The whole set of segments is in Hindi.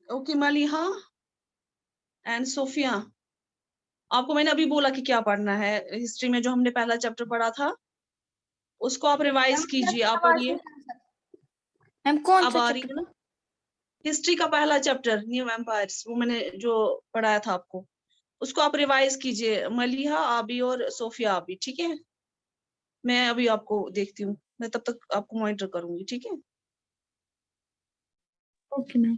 ओके मलिहा एंड सोफिया, आपको मैंने अभी बोला कि क्या पढ़ना है। हिस्ट्री में जो हमने पहला चैप्टर पढ़ा था उसको आप रिवाइज कीजिए। आप पढ़िए, मैम कौन अब सा आ रही है चैप्टर? ना हिस्ट्री का पहला चैप्टर न्यू एम्पायर्स, वो मैंने जो पढ़ाया था आपको, उसको आप रिवाइज कीजिए। मलिहा, आबी और सोफिया आबी, ठीक है। मैं अभी आपको देखती हूँ, मैं तब तक आपको मॉनिटर करूंगी, ठीक है। Okay ma'am.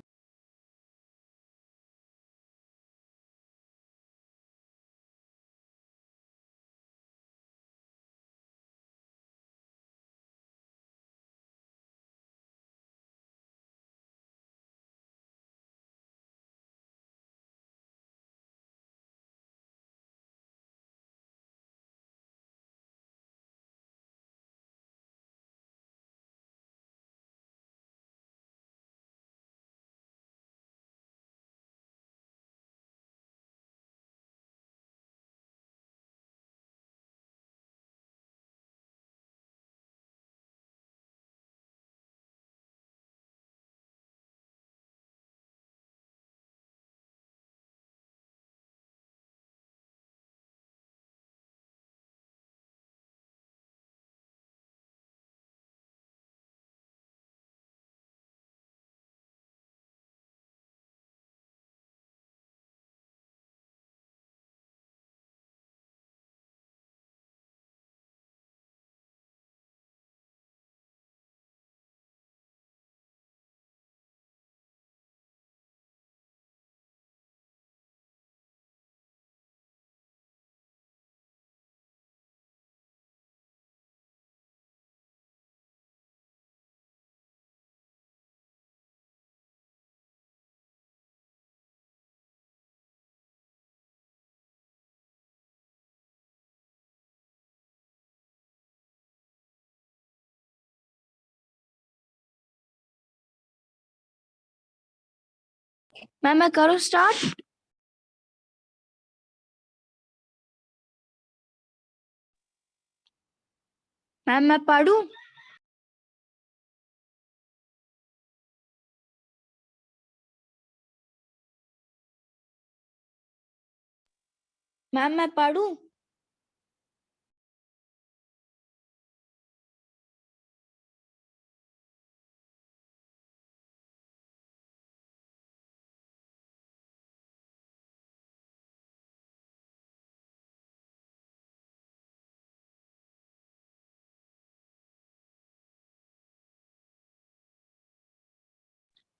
मैम मैं करूँ स्टार्ट? मैम मैं पढ़ूं? मैम मैं पढ़ूं?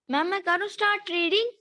मैम मैं करूँ स्टार्ट रीडिंग?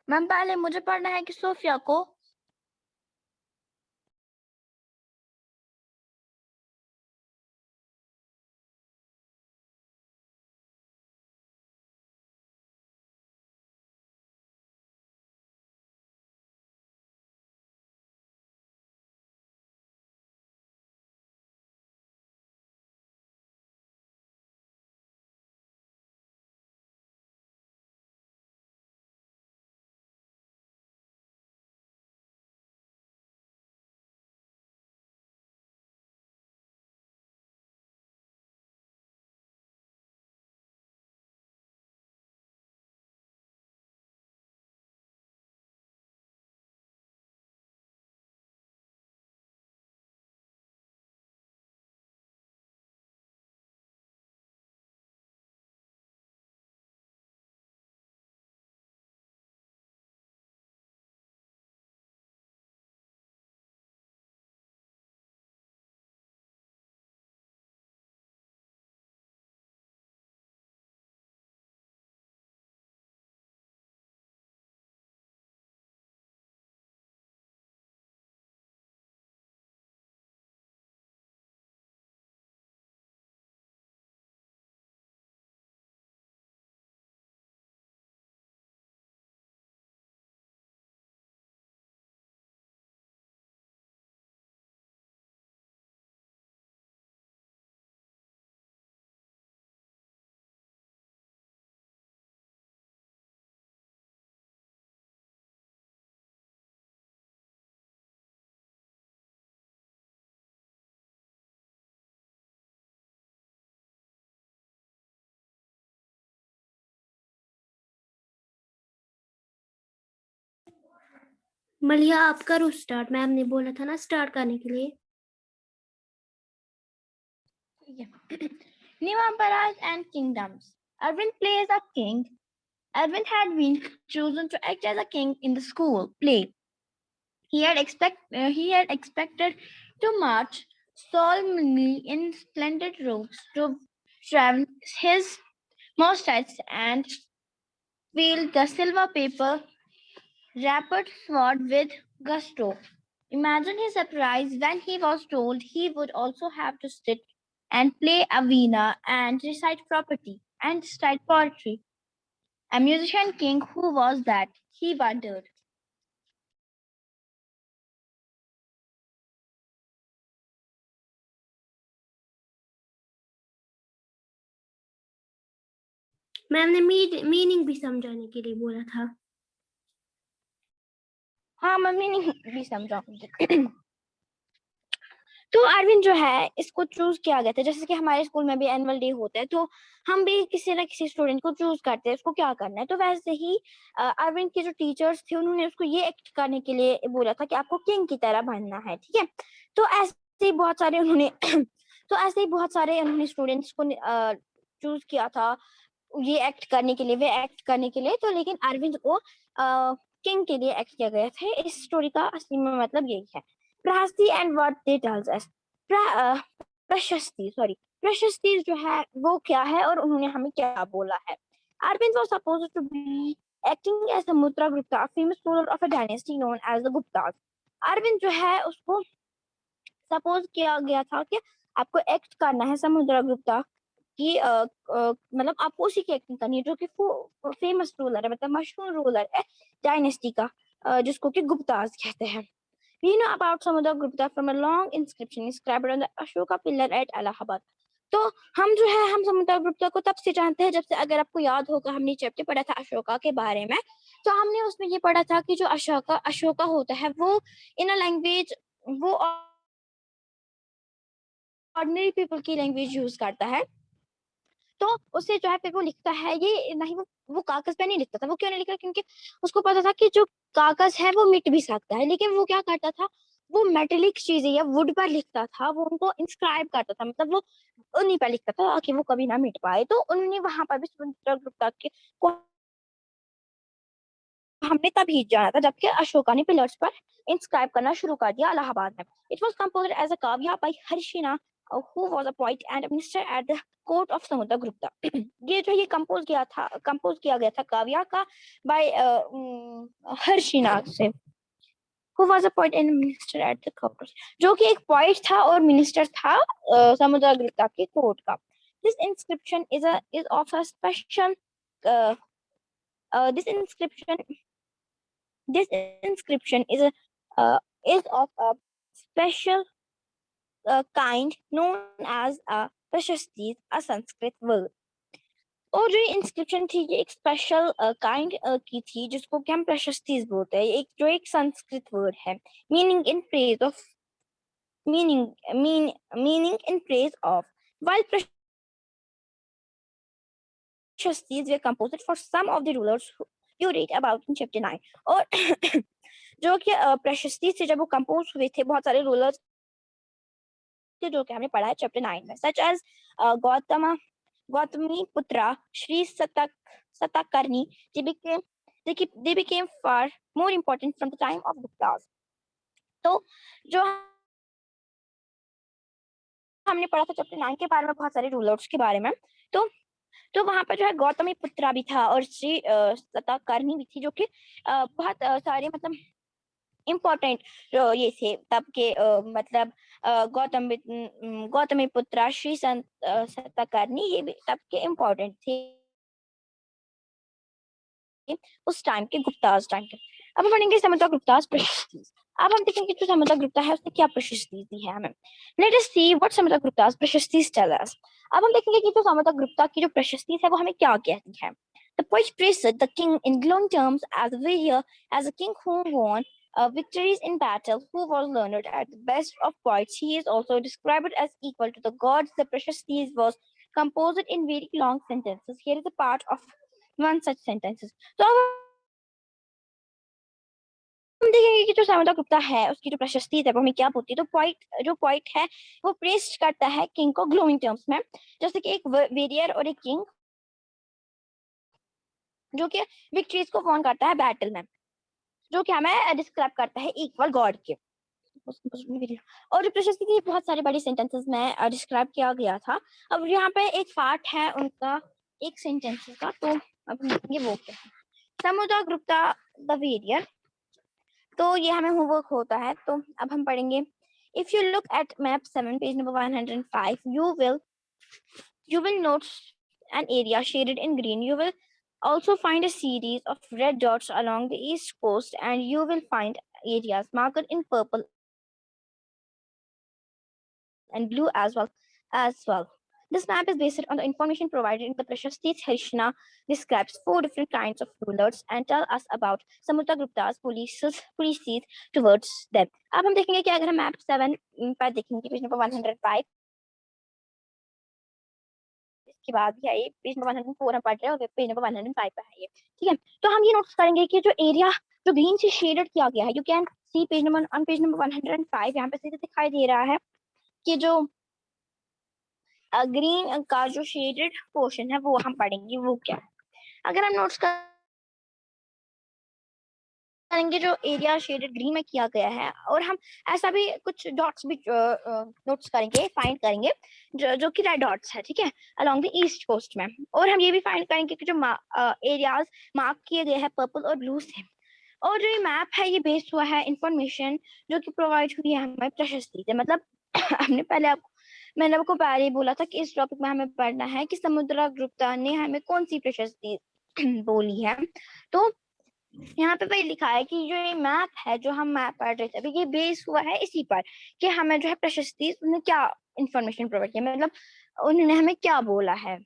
मैम पहले मुझे पढ़ना है कि सोफिया को? मलिया आप करो स्टार्ट, मैम ने बोला था ना स्टार्ट करने के लिए। New emperors and kingdoms. Arvind plays a king. Arvind had been chosen to act as a king in the school play. He had expected to march solemnly in splendid robes to travel his mustache and wield the silver paper wrapped sword with gusto. Imagine his surprise when he was told he would also have to sit and play a veena and recite poetry. A musician king, who was that? He wondered. Ma'am ने मीनिंग भी समझाने के लिए बोला था। हाँ मैं मीनिंग भी समझाऊंगी। तो अरविंद जो है इसको चूज किया गया था, जैसे कि हमारे स्कूल में भी एनुअल डे होता है तो हम भी किसी ना किसी स्टूडेंट को चूज करते हैं उसको क्या करना है। तो वैसे ही अरविंद के जो टीचर्स थे उन्होंने उसको ये एक्ट करने के लिए बोला था कि आपको किंग की तरह बनना है, ठीक है। तो ऐसे ही बहुत सारे उन्होंने तो ऐसे ही बहुत सारे उन्होंने स्टूडेंट्स को चूज किया था ये एक्ट करने के लिए, वे एक्ट करने के लिए। तो लेकिन अरविंद को किंग के लिए एक्ट किया गया था। इस स्टोरी का असली में मतलब यही है। प्रहस्ती and what they tells us, प्रशस्ति जो है वो क्या है और उन्होंने हमें क्या बोला है। Arvind was supposed to be acting as the Mudragupta, famous ruler of a dynasty known as the Guptas. Arvind जो है उसको सपोज किया गया था कि आपको एक्ट करना है समुद्रगुप्ता कि मतलब आपको उसी की एक्टिंग करनी है जो कि फेमस रूलर है, मतलब मशहूर रूलर है डायनेस्टी का, जिसको कि गुप्तास कहते हैं। We know about Samudragupta from a long inscription inscribed on the Ashoka pillar at Allahabad. तो हम समुद्रगुप्ता को तब से जानते हैं जब से, अगर आपको याद होगा हमने चैप्टर पढ़ा था अशोका के बारे में, तो हमने उसमें ये पढ़ा था कि जो अशोका होता है वो इन अ लैंग्वेज, वो ऑर्डिनरी पीपल की लैंग्वेज यूज करता है। तो उसे जो है फिर वो लिखता है, ये नहीं वो कागज पे नहीं लिखता था। वो क्यों नहीं लिखा? क्योंकि उसको पता था कि जो कागज है वो मिट भी सकता है, लेकिन वो क्या करता था, वो मेटेलिक चीजें या वुड पर लिखता था, वो उनको इंस्क्राइब करता था, मतलब वो उन्हीं पर लिखता था ताकि वो कभी ना मिट पाए। तो उन्होंने वहां पर भी समुद्रगुप्ता के को हमने तभी जाना था जबकि अशोका ने पिलर्स पर इंस्क्राइब करना शुरू कर दिया इलाहाबाद में। It was composed as a kavya by Harishena who was a poet and a minister at the court of Samudragupta. ये जो ये कंपोज किया गया था काव्या का by हर्षिनाग से. Who was a poet and a minister at the court. जो कि एक poet था और minister था समुद्रगुप्ता के court का. This inscription is of a special this inscription is of a special kind known as a prashastis, a Sanskrit word. और जो इंस्क्रिप्शन थी ये एक स्पेशल काइंड की थी जिसको कि हम प्रशस्तिस बोलते हैं. एक संस्कृत वर्ड है meaning in praise of while prashastis were composed for some of the rulers who you read about in chapter 9. और जो कि प्रशस्ति से जब वो कंपोज हुए थे बहुत सारे रूलर्स थे जो कि हमने पढ़ा है चैप्टर 9 में, such as Gautami Putra, Sri Satakarni. They became far more important from the time of Guptas. तो जो हमने पढ़ा था चैप्टर 9 के बारे में बहुत सारे रूलर्स के बारे में, तो वहां पर जो है गौतमी पुत्रा भी था और श्री सताकर्णी भी थी जो कि बहुत सारे मतलब इम्पोर्टेंट ये थे तब के मतलब गौतमी पुत्रा श्री सताकर्णी ये भी तब के इम्पोर्टेंट थे उस टाइम के गुप्तास टाइम के. अब हम पढ़ेंगे समुद्रगुप्तास प्रशस्ति. अब हम देखेंगे जो समुद्रगुप्ता है उसने क्या प्रशस्ति दी है हमें. लेट अस सी व्हाट समुद्रगुप्तास प्रशस्ति टेल अस. अब हम देखेंगे कि जो समुद्रगुप्ता की जो प्रशस्ति है वो हमें क्या कहती है. The poet praised the king in glowing terms as a warrior, as a king who won victories in battle, who was learned at the best of poets. He is also described as equal to the gods. The prashastis was composed in very long sentences. Here is a part of one such sentences. तो हम देखेंगे कि जो समुद्रगुप्ता है उसकी जो प्रशस्ति है वो हमें क्या बोलती है. तो जो पॉइट है वो प्रेज करता है किंग को ग्लोइंग टर्म्स में, जैसे कि एक वेरियर और एक किंग जो कि विक्ट्रीज को वॉन करता है बैटल में, जो कि हमें डिस्क्राइब करता है इक्वल गॉड के. और प्रशस्ति के बहुत सारे बड़े सेंटेंसेस में डिस्क्राइब किया गया था. अब यहाँ पे एक पार्ट है उनका एक सेंटेंस का, तो अब ये वो क्या है समुद्रगुप्ता द वेरियर. तो ये हमें होमवर्क होता है. तो अब हम पढ़ेंगे. If you look at map 7 page number 105 you will note an area shaded in green. You will also find a series of red dots along the east coast, and you will find areas marked in purple and blue as well. This map is based on the information provided in the Prashastis. Harishna describes 4 different kinds of rulers and tell us about Samudragupta's policies towards them. अब हम देखेंगे कि अगर हम मैप 7 पर देखेंगे पेज नंबर 105 इसके बाद भी है पेज नंबर 104 हम पढ़ रहे हैं और पेज नंबर 105 पे है ये. ठीक है, तो हम ये नोटिस करेंगे कि जो एरिया जो ग्रीन से शेडेड किया गया है, you can see page number 105 यहाँ पे सीधे दिखाई दे रहा है कि जो ग्रीन का जो शेडेड पोर्शन है वो हम पढ़ेंगे वो क्या है. अगर हम नोट्स करेंगे जो एरिया शेडेड ग्रीन में किया गया है, और हम ऐसा भी कुछ डॉट्स भी नोट्स करेंगे फाइंड करेंगे जो कि रेड डॉट्स है. ठीक है, अलोंग द ईस्ट कोस्ट में. और हम ये भी फाइंड करेंगे कि जो एरियाज मार्क किए गए हैं पर्पल और ब्लू से. और जो ये मैप है ये बेस्ड हुआ है इंफॉर्मेशन जो कि प्रोवाइड हुई है हमें प्रशस्ति से. मतलब मैंने आपको पहले ही बोला था कि इस टॉपिक में हमें पढ़ना है कि समुद्रगुप्ता ने हमें कौन सी प्रशस्ति बोली है. तो यहाँ पे भाई लिखा है कि जो ये मैप है जो हम मैप पढ़ रहे थे अभी ये बेस हुआ है इसी पर कि हमें जो है प्रशस्ति उन्होंने क्या इंफॉर्मेशन प्रोवाइड किया, मतलब उन्होंने हमें क्या बोला है.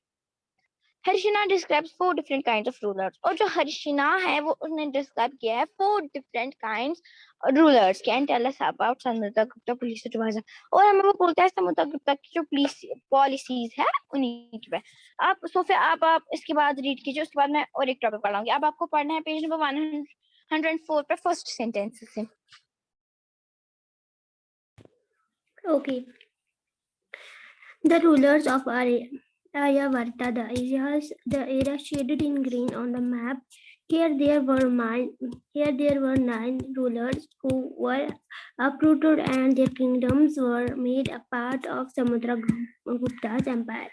हर्षिना describes 4 different kinds of rulers. और जो हर्षिना है वो उसने डिस्क्राइब किया है 4 different kinds rulers. Can tell us about Samudragupta police advisor. और हमें वो बोलता है समुद्रगुप्ता की जो पुलिस पॉलिसीज है उन्हीं पे. आप सोफिया आप इसके बाद रीड कीजिए, उसके बाद मैं और एक टॉपिक पढ़ाऊंगी. अब आपको पढ़ना है पेज नंबर 104 पे फर्स्ट सेंटेंस से. Okay. The rulers of Aryavarta, the area shaded in green on the map Here there were 9 rulers who were uprooted, and their kingdoms were made a part of Samudragupta's empire.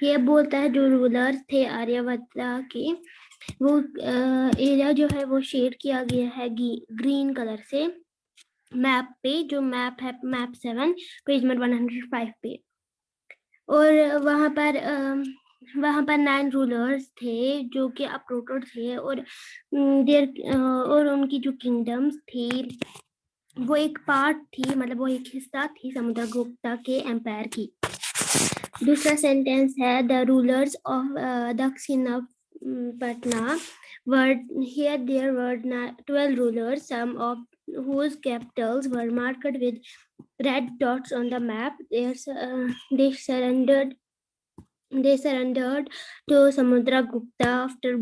ये बोलता है जो रूलर्स थे आर्यवर्ता के, वो एरिया जो है वो शेड किया गया है ग्रीन कलर से मैप पे, जो मैप है मैप 7 पेज नंबर 105 पे। और वहाँ पर 9 रूलर्स थे जो कि अपरूटेड थे, और और उनकी जो किंगडम्स थी वो एक पार्ट थी, मतलब वो एक हिस्सा थी समुद्रगुप्ता के एम्पायर की। दूसरा सेंटेंस है the rulers of Dakshinapatha were here there were 12 rulers, some of whose capitals were marked with red dots on the map. They surrendered to Samudragupta after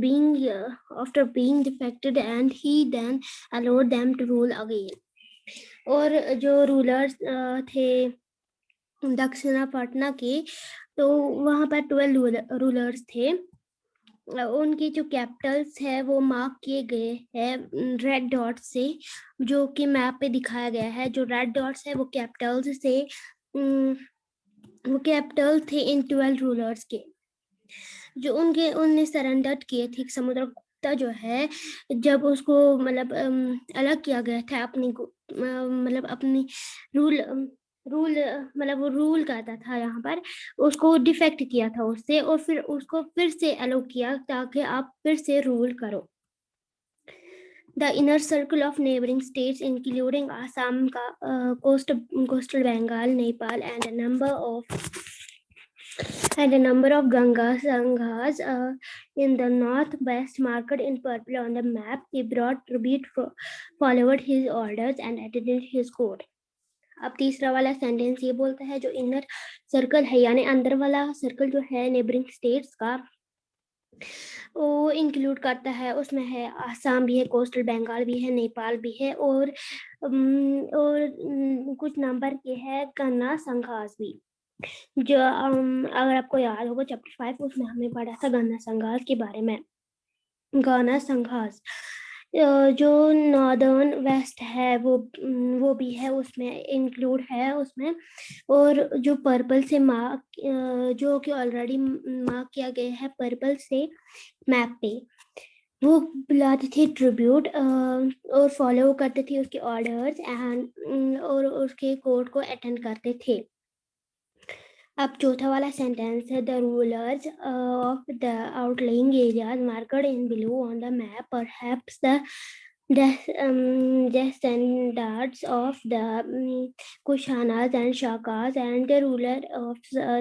being defected, and he then allowed them to rule again. और जो रूलर्स थे दक्षिणापटना के, तो वहां पर 12 रूलर्स थे, उनकी जो कैपिटल्स है वो मार्क किए गए हैं रेड डॉट से, जो कि मैप पे दिखाया गया है। जो रेड डॉट्स है वो कैपिटल्स से वो कैपिटल थे इन 12 रूलर्स के, जो उनने सरेंडर किए थे। समुद्रगुप्ता जो है, जब उसको मतलब अलग किया गया था अपनी मतलब अपनी रूल मतलब वो रूल करता था यहाँ पर, उसको डिफेक्ट किया था उससे, और फिर उसको फिर से अलो किया ताकि आप फिर से रूल करो। The inner circle of neighboring states, including Assam, coastal Bengal, Nepal, and a number of Ganga Sanghas in the northwest, marked in purple on the map. He brought tribute, followed his orders, and attended his court. अब तीसरा वाला सेंटेंस ये बोलता है जो इनर सर्कल है, यानी अंदर वाला सर्कल जो है नेबरिंग स्टेट्स का, वो इंक्लूड करता है, उसमें है आसाम भी है, कोस्टल बंगाल भी है, नेपाल भी है, और कुछ नंबर के है गन्ना संघास भी। जो अगर आपको याद होगा चैप्टर 5 उसमें हमने पढ़ा था गन्ना संघास के बारे में। गन्ना संघास जो नॉर्दर्न वेस्ट है वो भी है उसमें इंक्लूड है उसमें, और जो पर्पल से मार्क जो कि ऑलरेडी मार्क किया गया है पर्पल से मैप पे, वो बुलाते थे ट्रिब्यूट और फॉलो करते थे उसके ऑर्डर्स एंड और उसके कोर्ट को अटेंड करते थे। अब चौथा वाला सेंटेंस है the rulers of the outlying areas marked in blue on the map perhaps the descendants of the Kushanas and Shakas and the ruler of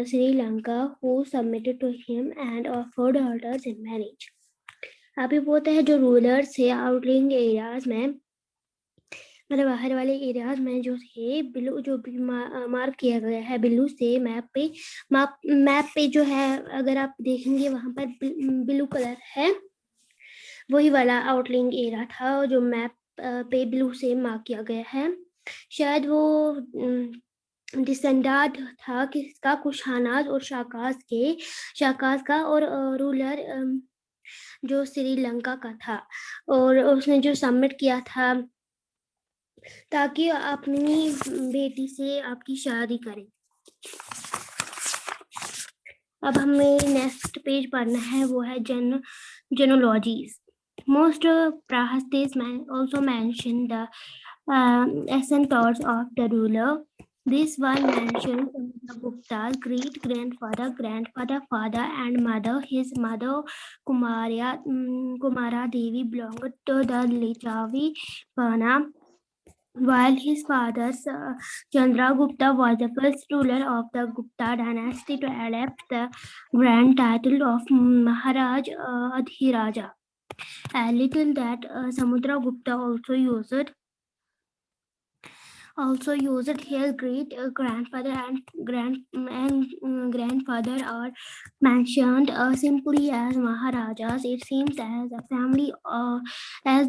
Sri Lanka who submitted to him and offered orders in marriage. अभी बोलते हैं जो रूलर्स थे आउटलाइंग एरियाज में, मतलब बाहर वाले एरियाज में जो थे ब्लू, जो भी मार्क किया गया है ब्लू से मैप पे जो है अगर आप देखेंगे वहां पर ब्लू कलर है, वही वाला आउटलाइंग एरिया था जो मैप पे ब्लू से मार्क किया गया है। शायद वो डिसेंडेंट था किसका, कुशानाज और शाकास का, और रूलर जो श्रीलंका का था, और उसने जो सबमिट किया था ताकि अपनी बेटी से आपकी शादी करें। अब हमें नेक्स्ट पेज पढ़ना है, वो है genealogies. Most Prahastis also mention the ancestors of the ruler. This one mentions Gupta's great-grandfather, grandfather, father, and mother. His mother, Kumara Devi, belonged to the Lichavi Pana, while his father, Chandragupta, was the first ruler of the Gupta dynasty to elect the grand title of Maharaj Adhiraja. A little that Samudragupta also used his great grandfather and grandfather are mentioned simply as Maharajas. It seems as a family as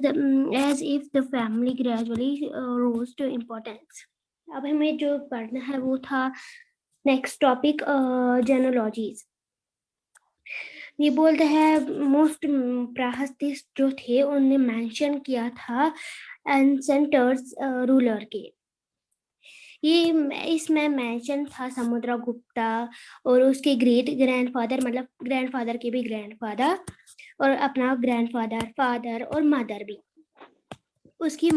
if the family gradually rose to importance. अब हमें जो पढ़ना है वो था नेक्स्ट टॉपिक genealogies. ये बोलते हैं मोस्ट प्राहस्तिस्ट जो थे उनने मेंशन किया था एंसेंटर्स रूलर के। ये इसमें मेंशन था समुद्रगुप्ता और उसके ग्रेट ग्रैंडफादर, मतलब ग्रैंडफादर के भी ग्रैंडफादर, और अपना ग्रैंडफादर, फादर और मदर भी। उसकी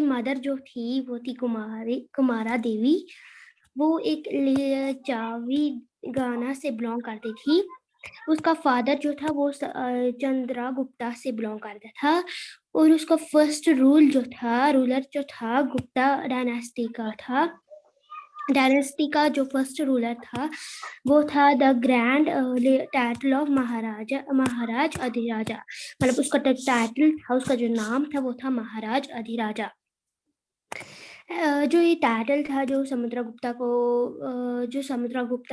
मदर जो थी वो थी कुमारा देवी। वो एक लिचावी गाना से बिलोंग करती थी। उसका फादर जो था वो चंद्रगुप्ता से बिलोंग करता था, और उसका फर्स्ट रूलर जो था गुप्ता डायनेस्टी का जो फर्स्ट रूलर था वो था द ग्रैंड टाइटल ऑफ महाराज अधिराजा। मतलब उसका टाइटल था, उसका जो नाम था वो था महाराज अधिराजा। जो ये टाइटल था जो समुद्रगुप्ता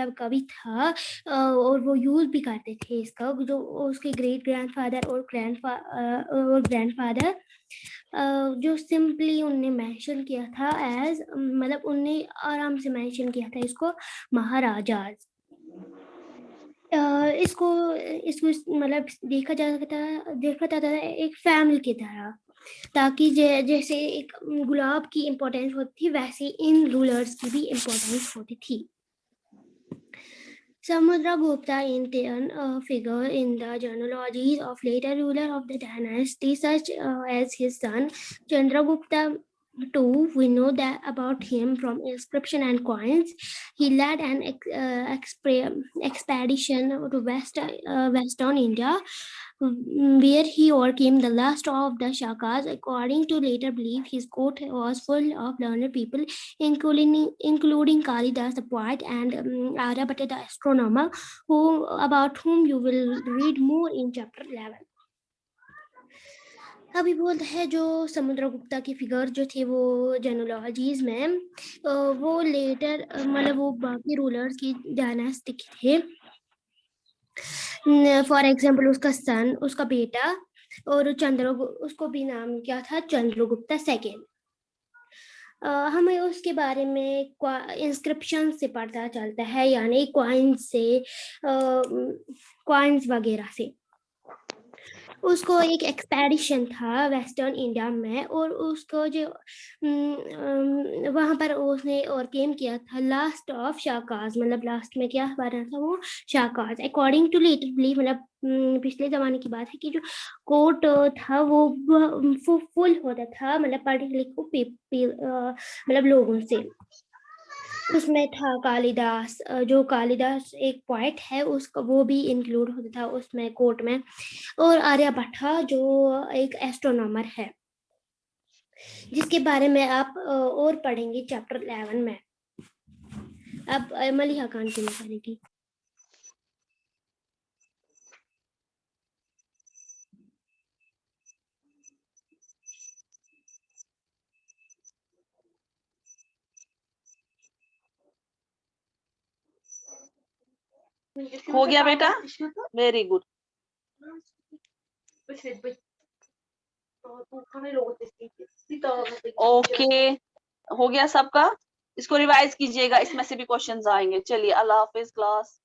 का भी था, और वो यूज भी करते थे इसका, जो उसके ग्रेट ग्रैंडफादर और ग्रैंडफादर जो सिंपली उनने मेंशन किया था एज, मतलब उनने आराम से मेंशन किया था इसको महाराजाज। इसको मतलब देखा जाता था एक फैमिली की तरह, ताकि जैसे एक गुलाब की इम्पोर्टेंस होती थी वैसे इन रूलर्स की भी इम्पोर्टेंस होती थी। Samudragupta in turn figure in the genealogies of later ruler of the dynasty, such as his son Chandragupta II. We know that about him from inscription and coins. He led an expedition to western India, where he overcame the last of the Shakas. According to later belief, his court was full of learned people, including Kalidas the poet and Aryabhatta the astronomer, about whom you will read more in chapter 11. अभी बोलते हैं जो समुद्रगुप्ता की फिगर जो थे वो जेनोलॉजीज में वो लेटर मतलब वो बाकी रूलर्स की डायनास्टी थे। फॉर एग्जाम्पल उसका सन, उसका बेटा, और उसको भी नाम क्या था, चंद्रगुप्ता सेकेंड। हमें उसके बारे में इंस्क्रिप्शन से पता चलता है, यानी कॉइन्स वगैरह से। उसको एक एक्सपेडिशन था वेस्टर्न इंडिया में, और उसको जो वहां पर उसने और केम किया था लास्ट ऑफ शाकाज, मतलब लास्ट में क्या बना था वो शाकाज। अकॉर्डिंग टू लेटर बिलीफ, मतलब पिछले जमाने की बात है कि जो कोर्ट था वो फुल होता था, मतलब पढ़े लिखे मतलब लोगों से। उसमें था कालिदास, जो कालिदास एक पोएट है उसका वो भी इंक्लूड होता था उसमें कोर्ट में, और आर्यभट्टा जो एक एस्ट्रोनॉमर है, जिसके बारे में आप और पढ़ेंगे चैप्टर 11 में। अब मलिहा कंटिन्यू करेगी। हो गया बेटा, वेरी गुड। ओके, हो गया सबका। इसको रिवाइज कीजिएगा, इसमें से भी क्वेश्चंस आएंगे। चलिए, अल्लाह हाफिज क्लास।